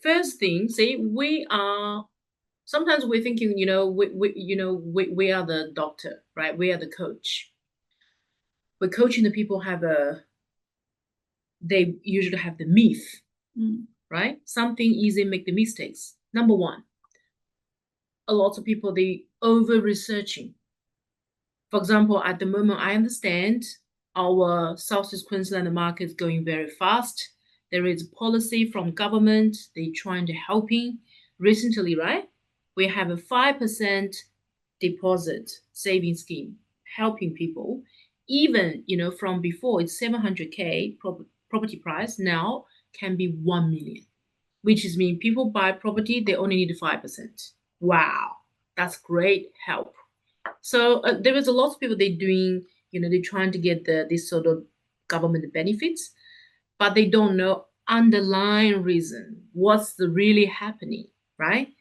First thing, see, sometimes we're thinking, we are the doctor, right? We are the coach. We're coaching the people they usually have the myth, right? Something easy make the mistakes. Number one, a lot of people, they over researching. For example, at the moment, I understand our Southeast Queensland market is going very fast. There is policy from government. They trying to helping. Recently, right? We have a 5% deposit saving scheme helping people. Even, from before it's 700K property price, now can be 1 million, which is mean people buy property, they only need 5%. Wow, that's great help. So there is a lot of people they doing, they're trying to get this sort of government benefits, but they don't know underlying reason, what's the really happening, right?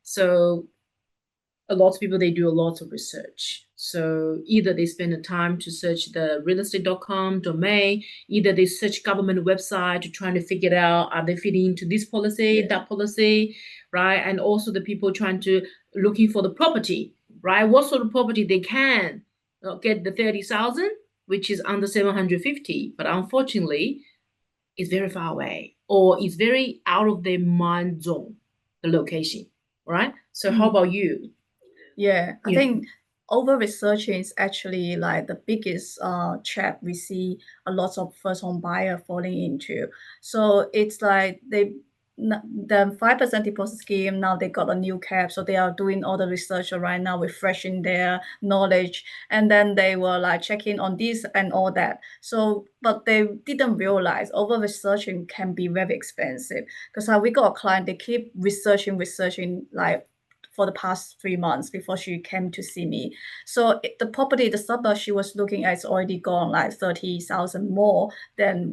So a lot of people they do a lot of research. So either they spend the time to search the realestate.com domain, either they search government website to trying to figure it out, are they fitting into this policy, that policy, right? And also the people trying to looking for the property, right? What sort of property they can get the 30,000, which is under 750, but unfortunately, it's very far away or it's very out of their mind zone, the location, right? So how about you? Yeah, I think over researching is actually like the biggest trap we see a lot of first home buyer falling into. So it's like the 5% deposit scheme, now they got a new cap, so they are doing all the research right now, refreshing their knowledge, and then they were like checking on this and all that. So but they didn't realize over researching can be very expensive, because we got a client, they keep researching like for the past 3 months before she came to see me. So the property, the suburb she was looking at is already gone like 30,000 more than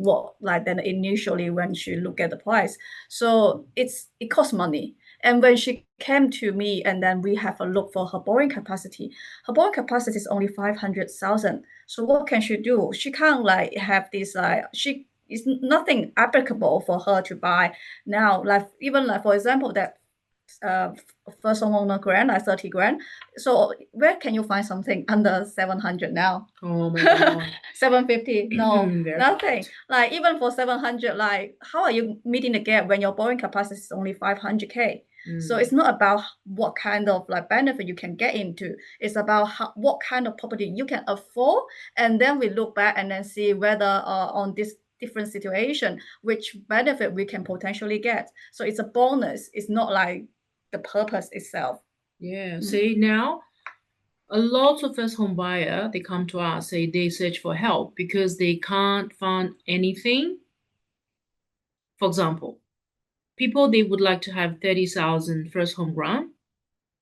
initially when she looked at the price. So it costs money. And when she came to me and then we have a look for her borrowing capacity, is only 500,000. So what can she do? She can't like have this she is nothing applicable for her to buy now. Like even like for example that first homeowner grant, like 30 grand. So where can you find something under 700 now? Oh my God. 750? No, Very nothing. hard. Like even for 700, like how are you meeting the gap when your borrowing capacity is only 500K? So it's not about what kind of like benefit you can get into. It's about what kind of property you can afford. And then we look back and then see whether on this different situation, which benefit we can potentially get. So it's a bonus. It's not like the purpose itself. Yeah. See, now a lot of first home buyer, they come to us, say they search for help because they can't find anything. For example, people they would like to have 30,000 first home grant,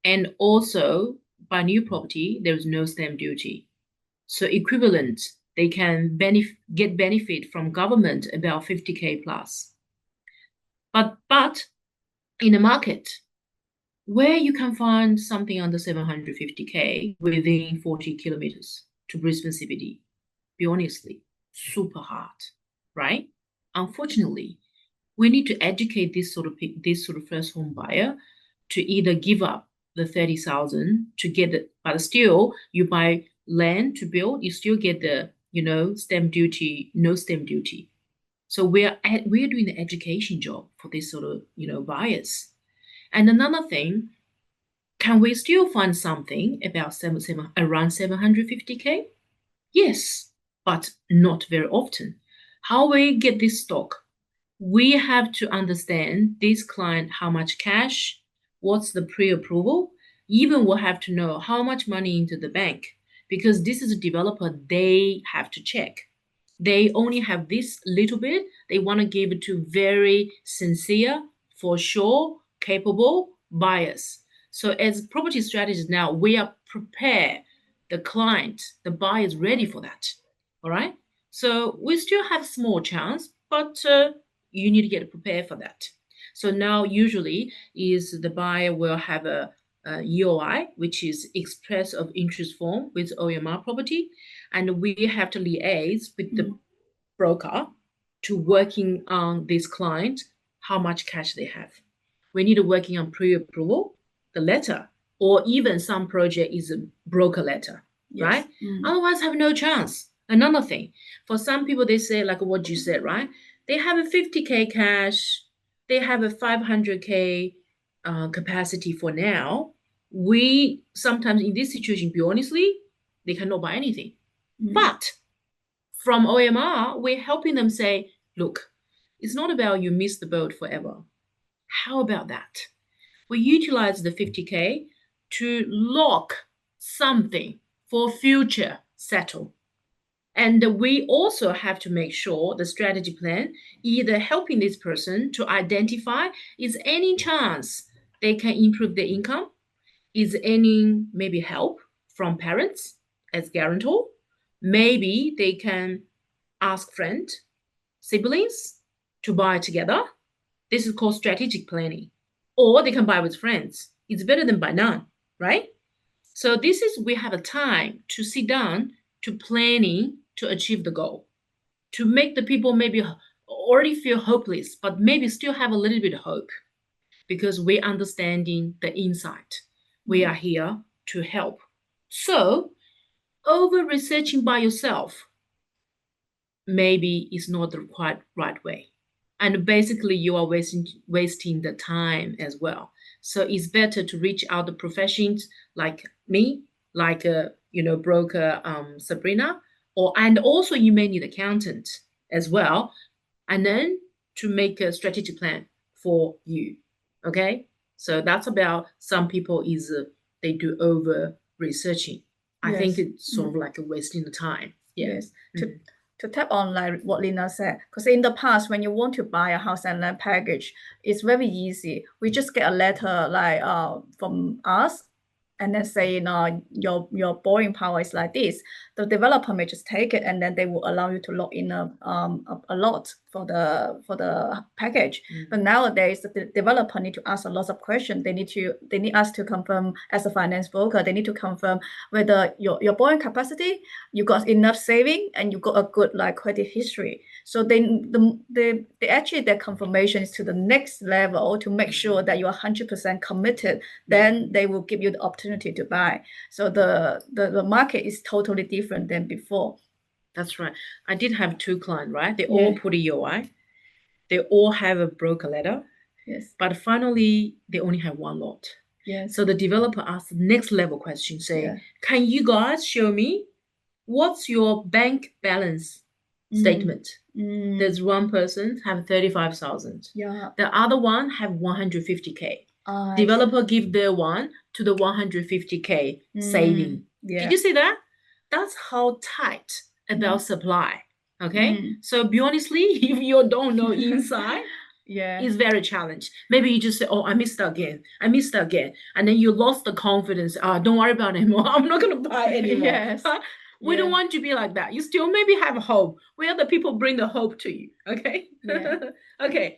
and also buy new property, there's no stamp duty. So equivalent, they can get benefit from government about 50K plus. But in the market, where you can find something under 750K within 40 kilometers to Brisbane CBD, be honestly, super hard, right? Unfortunately, we need to educate this sort of first home buyer to either give up the 30,000 to get it, but still you buy land to build, you still get the stamp duty, no stamp duty. So we're doing the education job for this sort of buyers. And another thing, can we still find something about around 750K? Yes, but not very often. How we get this stock? We have to understand this client, how much cash, what's the pre-approval. Even we'll have to know how much money into the bank, because this is a developer, they have to check. They only have this little bit. They want to give it to very sincere, for sure, capable buyers. So as property strategists now, we are prepared. The client, the buyer is ready for that. All right. So we still have small chance, but you need to get prepared for that. So now usually is the buyer will have a EOI, which is express of interest form with OMR Property, and we have to liaise with the broker to working on this client how much cash they have. We need to working on pre-approval, the letter, or even some project is a broker letter, right? Otherwise have no chance. Another thing, for some people, they say, like what you said, right? They have a 50K cash, they have a 500K capacity for now. We sometimes in this situation, be honestly, they cannot buy anything. But from OMR, we're helping them say, look, it's not about you miss the boat forever. How about that? We utilize the 50K to lock something for future settle. And we also have to make sure the strategy plan either helping this person to identify is any chance they can improve their income, is any maybe help from parents as guarantor, maybe they can ask friend, siblings to buy together. This is called strategic planning. Or they can buy with friends. It's better than buy none, right? So this is, we have a time to sit down to planning to achieve the goal, to make the people maybe already feel hopeless, but maybe still have a little bit of hope because we're understanding the insight. We are here to help. So over researching by yourself maybe is not the quite right way. And basically you are wasting the time as well. So it's better to reach out to professions like me, like broker Sabrina, and also you may need accountant as well, and then to make a strategic plan for you. Okay, so that's about some people is they do over researching. I think it's sort of like a wasting the time. Yes. To tap on like what Linna said, because in the past, when you want to buy a house and land package, it's very easy. We just get a letter like from us, and then say, your borrowing power is like this. The developer may just take it, and then they will allow you to lock in a lot for the package. But nowadays, the developer need to ask a lot of questions. They need us to confirm as a finance broker. They need to confirm whether your borrowing capacity, you got enough saving, and you got a good like credit history. So they actually their confirmation is to the next level to make sure that you are 100% committed. Then they will give you the opportunity to buy. So the market is totally different than before. That's right. I did have 2 clients, right? They all put a EOI. They all have a broker letter. Yes. But finally, they only have 1 lot. Yes. So the developer asked the next level question, say, can you guys show me what's your bank balance statement? There's one person have 35,000. Yeah. The other one have 150K. Developer give their one to the 150K saving. Did you see that? That's how tight about supply. Okay. So be honestly, if you don't know inside, it's very challenged. Maybe you just say, oh, I missed again. And then you lost the confidence. Don't worry about it anymore. I'm not going to buy anymore. Yes. We don't want to be like that. You still maybe have hope. We are the people bring the hope to you. Okay. Okay.